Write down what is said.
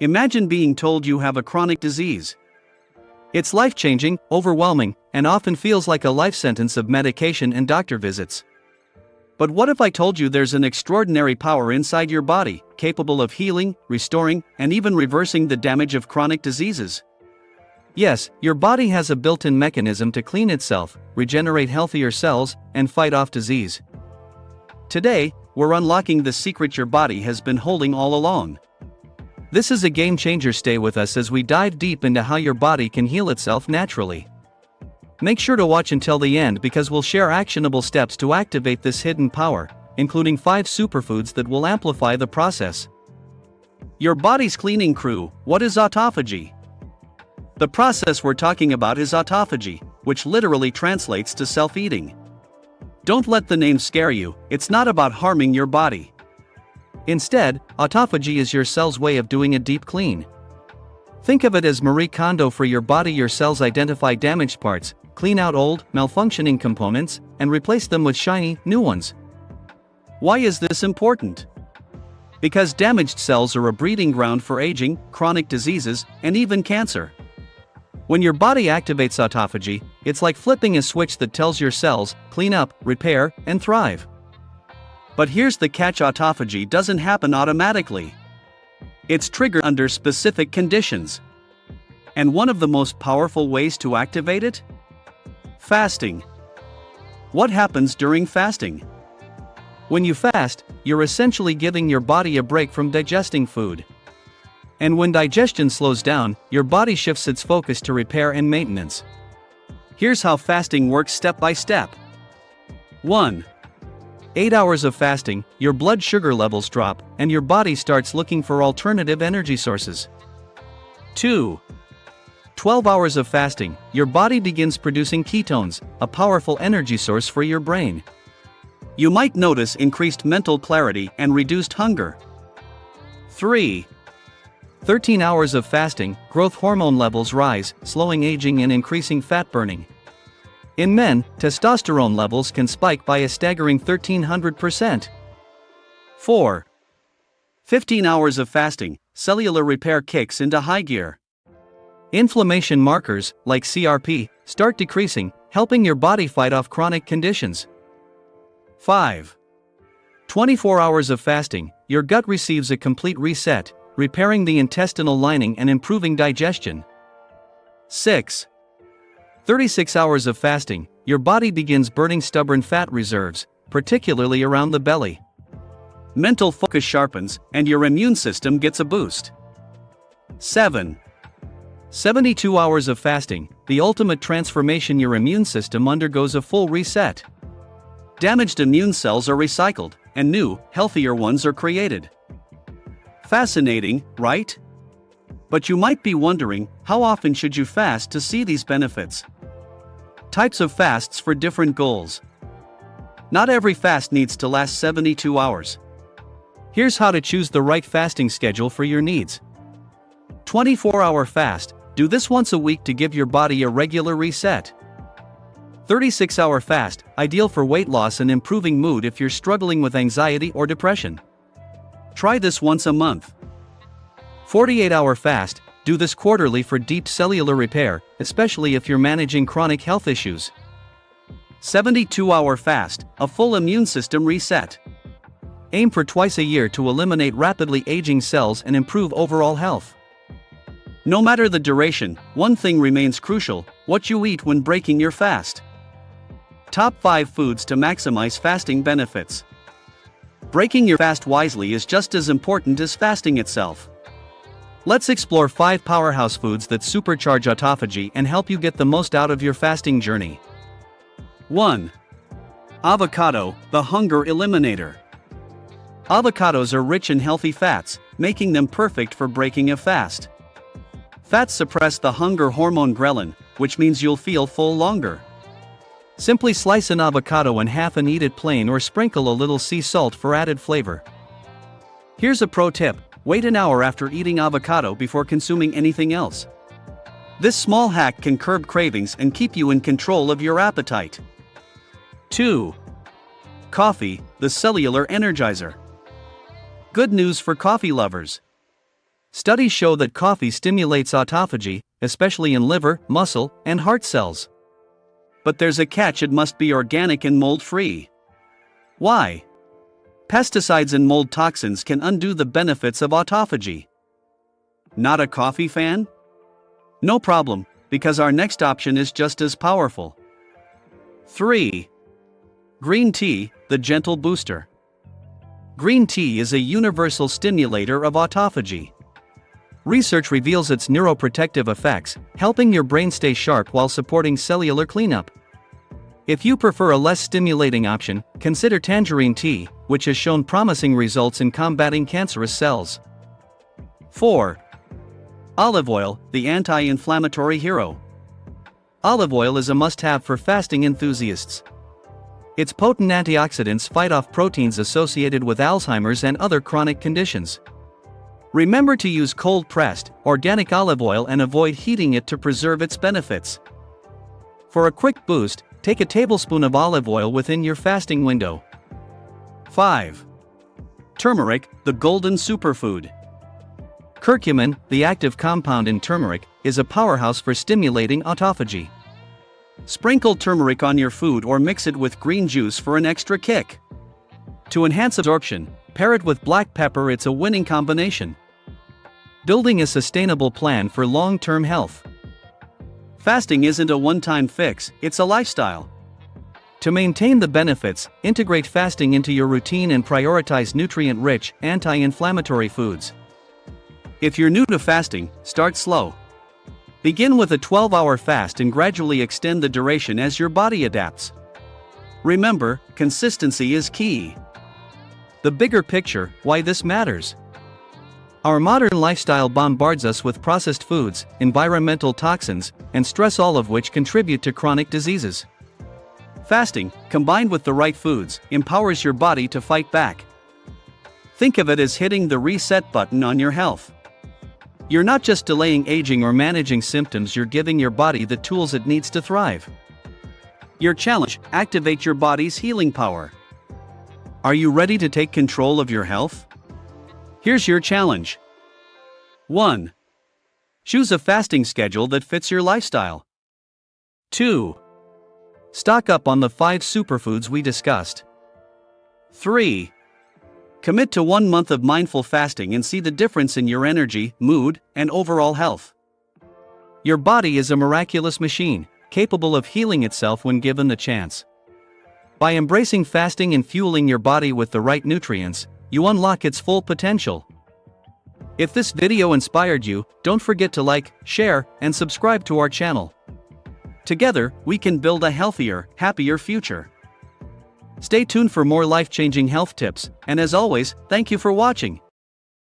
Imagine being told you have a chronic disease. It's life-changing, overwhelming, and often feels like a life sentence of medication and doctor visits. But what if I told you there's an extraordinary power inside your body, capable of healing, restoring, and even reversing the damage of chronic diseases? Yes, your body has a built-in mechanism to clean itself, regenerate healthier cells, and fight off disease. Today, we're unlocking the secret your body has been holding all along. This is a game changer. Stay with us as we dive deep into how your body can heal itself naturally. Make sure to watch until the end because we'll share actionable steps to activate this hidden power, including 5 superfoods that will amplify the process. Your body's cleaning crew. What is autophagy? The process we're talking about is autophagy, which literally translates to self-eating. Don't let the name scare you, it's not about harming your body. Instead, autophagy is your cell's way of doing a deep clean. Think of it as Marie Kondo for your body. Your cells identify damaged parts, clean out old, malfunctioning components, and replace them with shiny, new ones. Why is this important? Because damaged cells are a breeding ground for aging, chronic diseases, and even cancer. When your body activates autophagy, it's like flipping a switch that tells your cells, clean up, repair, and thrive. But here's the catch: autophagy doesn't happen automatically. It's triggered under specific conditions. And one of the most powerful ways to activate it? Fasting. What happens during fasting? When you fast, you're essentially giving your body a break from digesting food. And when digestion slows down, your body shifts its focus to repair and maintenance. Here's how fasting works step by step. 1. 8 hours of fasting, your blood sugar levels drop, and your body starts looking for alternative energy sources. 2. 12 hours of fasting, your body begins producing ketones, a powerful energy source for your brain. You might notice increased mental clarity and reduced hunger. 3. 13 hours of fasting, growth hormone levels rise, slowing aging and increasing fat burning. In men, testosterone levels can spike by a staggering 1,300%. 4. 15 hours of fasting, cellular repair kicks into high gear. Inflammation markers, like CRP, start decreasing, helping your body fight off chronic conditions. 5. 24 hours of fasting, your gut receives a complete reset, repairing the intestinal lining and improving digestion. 6. 36 hours of fasting, your body begins burning stubborn fat reserves, particularly around the belly. Mental focus sharpens, and your immune system gets a boost. 7. 72 hours of fasting, the ultimate transformation. Your immune system undergoes a full reset. Damaged immune cells are recycled, and new, healthier ones are created. Fascinating, right? But you might be wondering, how often should you fast to see these benefits? Types of fasts for different goals. Not every fast needs to last 72 hours. Here's how to choose the right fasting schedule for your needs. 24-hour fast, do this once a week to give your body a regular reset. 36-hour fast, ideal for weight loss and improving mood if you're struggling with anxiety or depression. Try this once a month. 48-hour fast, do this quarterly for deep cellular repair, especially if you're managing chronic health issues. 72-hour fast, a full immune system reset. Aim for twice a year to eliminate rapidly aging cells and improve overall health. No matter the duration, one thing remains crucial: what you eat when breaking your fast. Top 5 foods to maximize fasting benefits. Breaking your fast wisely is just as important as fasting itself. Let's explore 5 powerhouse foods that supercharge autophagy and help you get the most out of your fasting journey. 1. Avocado, the hunger eliminator. Avocados are rich in healthy fats, making them perfect for breaking a fast. Fats suppress the hunger hormone ghrelin, which means you'll feel full longer. Simply slice an avocado in half and eat it plain, or sprinkle a little sea salt for added flavor. Here's a pro tip: wait an hour after eating avocado before consuming anything else. This small hack can curb cravings and keep you in control of your appetite. 2. Coffee, the cellular energizer. Good news for coffee lovers. Studies show that coffee stimulates autophagy, especially in liver, muscle, and heart cells. But there's a catch: it must be organic and mold-free. Why? Pesticides and mold toxins can undo the benefits of autophagy. Not a coffee fan? No problem, because our next option is just as powerful. 3. Green tea, the gentle booster. Green tea is a universal stimulator of autophagy. Research reveals its neuroprotective effects, helping your brain stay sharp while supporting cellular cleanup. If you prefer a less stimulating option, consider tangerine tea, which has shown promising results in combating cancerous cells. 4. Olive oil, the anti-inflammatory hero. Olive oil is a must-have for fasting enthusiasts. Its potent antioxidants fight off proteins associated with Alzheimer's and other chronic conditions. Remember to use cold-pressed, organic olive oil and avoid heating it to preserve its benefits. For a quick boost, take a tablespoon of olive oil within your fasting window. 5. Turmeric, the golden superfood. Curcumin, the active compound in turmeric, is a powerhouse for stimulating autophagy. Sprinkle turmeric on your food or mix it with green juice for an extra kick. To enhance absorption, pair it with black pepper. It's a winning combination. Building a sustainable plan for long-term health. Fasting isn't a one-time fix, it's a lifestyle. To maintain the benefits, integrate fasting into your routine and prioritize nutrient-rich, anti-inflammatory foods. If you're new to fasting, start slow. Begin with a 12-hour fast and gradually extend the duration as your body adapts. Remember, consistency is key. The bigger picture: why this matters. Our modern lifestyle bombards us with processed foods, environmental toxins, and stress, all of which contribute to chronic diseases. Fasting, combined with the right foods, empowers your body to fight back. Think of it as hitting the reset button on your health. You're not just delaying aging or managing symptoms, you're giving your body the tools it needs to thrive. Your challenge: activate your body's healing power. Are you ready to take control of your health? Here's your challenge. 1. Choose a fasting schedule that fits your lifestyle. 2. Stock up on the 5 superfoods we discussed. 3. Commit to 1 month of mindful fasting and see the difference in your energy, mood, and overall health. Your body is a miraculous machine, capable of healing itself when given the chance. By embracing fasting and fueling your body with the right nutrients, you unlock its full potential. If this video inspired you, don't forget to like, share, and subscribe to our channel. Together, we can build a healthier, happier future. Stay tuned for more life-changing health tips, and as always, thank you for watching.